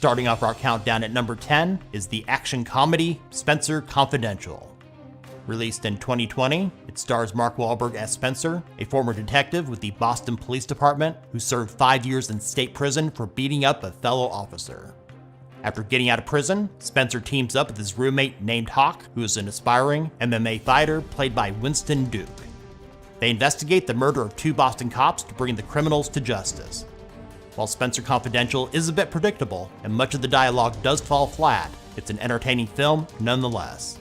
Starting off our countdown at number 10 is the action comedy Spencer Confidential. Released in 2020, it stars Mark Wahlberg as Spencer, a former detective with the Boston Police Department who served 5 years in state prison for beating up a fellow officer. After getting out of prison, Spencer teams up with his roommate named Hawk, who is an aspiring MMA fighter played by Winston Duke. They investigate the murder of 2 Boston cops to bring the criminals to justice. While Spencer Confidential is a bit predictable and much of the dialogue does fall flat, it's an entertaining film nonetheless.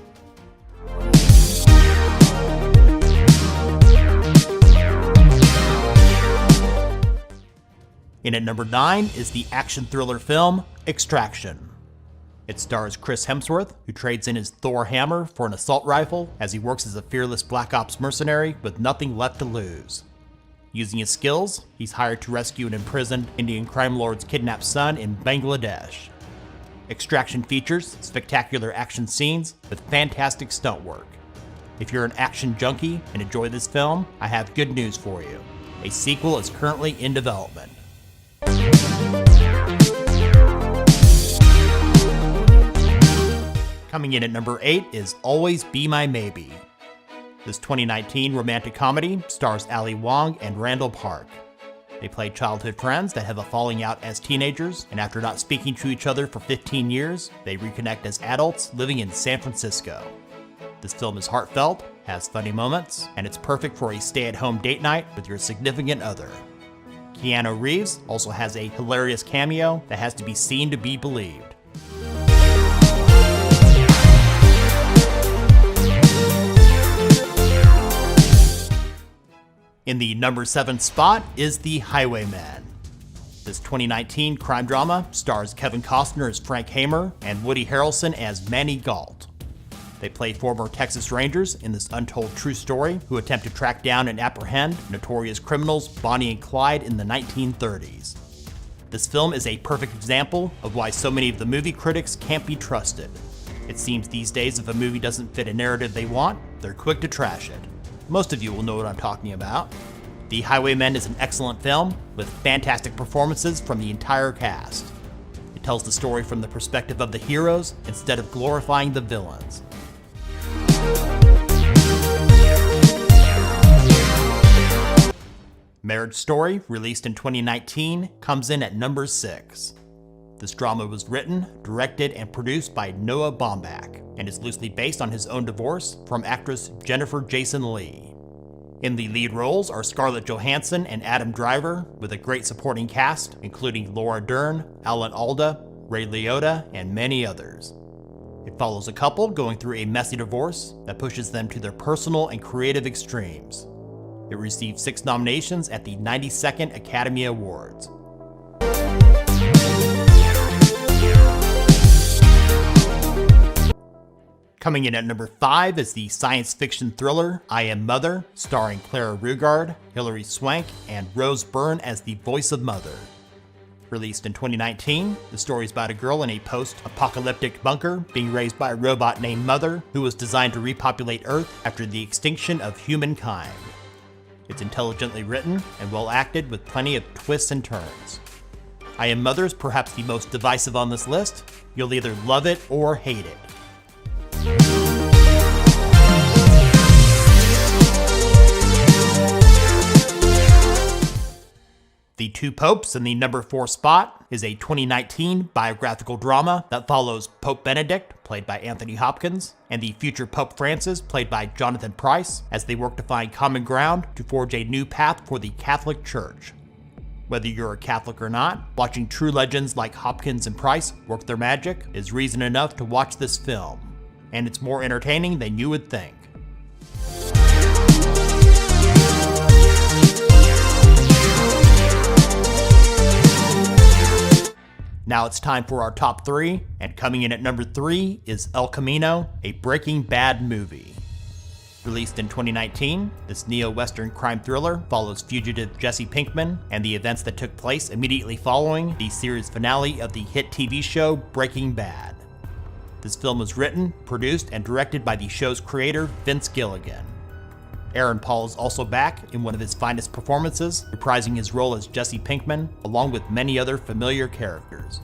In at number 9 is the action thriller film Extraction. It stars Chris Hemsworth, who trades in his Thor hammer for an assault rifle as he works as a fearless Black Ops mercenary with nothing left to lose. Using his skills, he's hired to rescue an imprisoned Indian crime lord's kidnapped son in Bangladesh. Extraction features spectacular action scenes with fantastic stunt work. If you're an action junkie and enjoy this film, I have good news for you. A sequel is currently in development. Coming in at number 8 is Always Be My Maybe. This 2019 romantic comedy stars Ali Wong and Randall Park. They play childhood friends that have a falling out as teenagers, and after not speaking to each other for 15 years, they reconnect as adults living in San Francisco. This film is heartfelt, has funny moments, and it's perfect for a stay-at-home date night with your significant other. Keanu Reeves also has a hilarious cameo that has to be seen to be believed. In the number 7 spot is The Highwayman. This 2019 crime drama stars Kevin Costner as Frank Hamer and Woody Harrelson as Manny Galt. They play former Texas Rangers in this untold true story who attempt to track down and apprehend notorious criminals Bonnie and Clyde in the 1930s. This film is a perfect example of why so many of the movie critics can't be trusted. It seems these days if a movie doesn't fit a narrative they want, they're quick to trash it. Most of you will know what I'm talking about. The Highwaymen is an excellent film with fantastic performances from the entire cast. It tells the story from the perspective of the heroes instead of glorifying the villains. Marriage Story, released in 2019, comes in at number 6. This drama was written, directed, and produced by Noah Baumbach, and is loosely based on his own divorce from actress Jennifer Jason Leigh. In the lead roles are Scarlett Johansson and Adam Driver, with a great supporting cast, including Laura Dern, Alan Alda, Ray Liotta, and many others. It follows a couple going through a messy divorce that pushes them to their personal and creative extremes. It received 6 nominations at the 92nd Academy Awards. Coming in at number 5 is the science fiction thriller I Am Mother, starring Clara Rugaard, Hilary Swank, and Rose Byrne as the voice of Mother. Released in 2019, the story is about a girl in a post-apocalyptic bunker being raised by a robot named Mother, who was designed to repopulate Earth after the extinction of humankind. It's intelligently written and well acted with plenty of twists and turns. I Am Mother is perhaps the most divisive on this list. You'll either love it or hate it. The Two Popes in the number 4 spot is a 2019 biographical drama that follows Pope Benedict, played by Anthony Hopkins, and the future Pope Francis, played by Jonathan Pryce, as they work to find common ground to forge a new path for the Catholic Church. Whether you're a Catholic or not, watching true legends like Hopkins and Pryce work their magic is reason enough to watch this film. And it's more entertaining than you would think. Now it's time for our top 3, and coming in at number 3 is El Camino, a Breaking Bad movie. Released in 2019, this neo-western crime thriller follows fugitive Jesse Pinkman and the events that took place immediately following the series finale of the hit TV show Breaking Bad. This film was written, produced, and directed by the show's creator, Vince Gilligan. Aaron Paul is also back in one of his finest performances, reprising his role as Jesse Pinkman, along with many other familiar characters.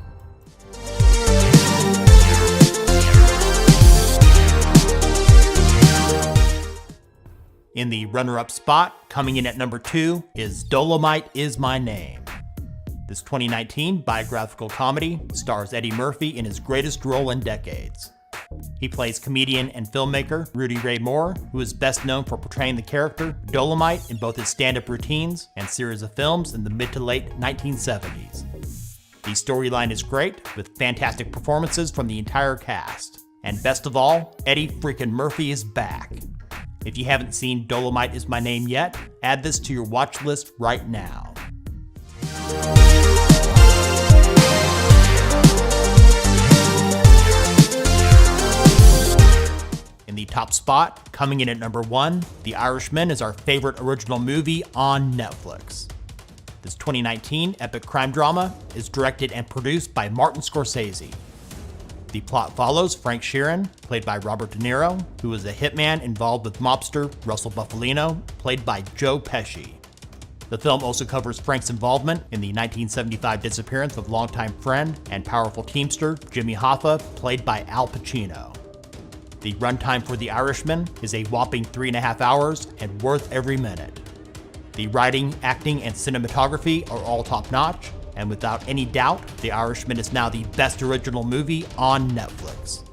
In the runner-up spot, coming in at number 2, is Dolomite Is My Name. This 2019 biographical comedy stars Eddie Murphy in his greatest role in decades. He plays comedian and filmmaker Rudy Ray Moore, who is best known for portraying the character Dolomite in both his stand-up routines and series of films in the mid to late 1970s. The storyline is great, with fantastic performances from the entire cast. And best of all, Eddie freaking Murphy is back. If you haven't seen Dolomite Is My Name yet, add this to your watch list right now. In the top spot, coming in at number 1, The Irishman is our favorite original movie on Netflix. This 2019 epic crime drama is directed and produced by Martin Scorsese. The plot follows Frank Sheeran, played by Robert De Niro, who is a hitman involved with mobster Russell Bufalino, played by Joe Pesci. The film also covers Frank's involvement in the 1975 disappearance of longtime friend and powerful teamster Jimmy Hoffa, played by Al Pacino. The runtime for The Irishman is a whopping 3.5 hours and worth every minute. The writing, acting, and cinematography are all top-notch, and without any doubt, The Irishman is now the best original movie on Netflix.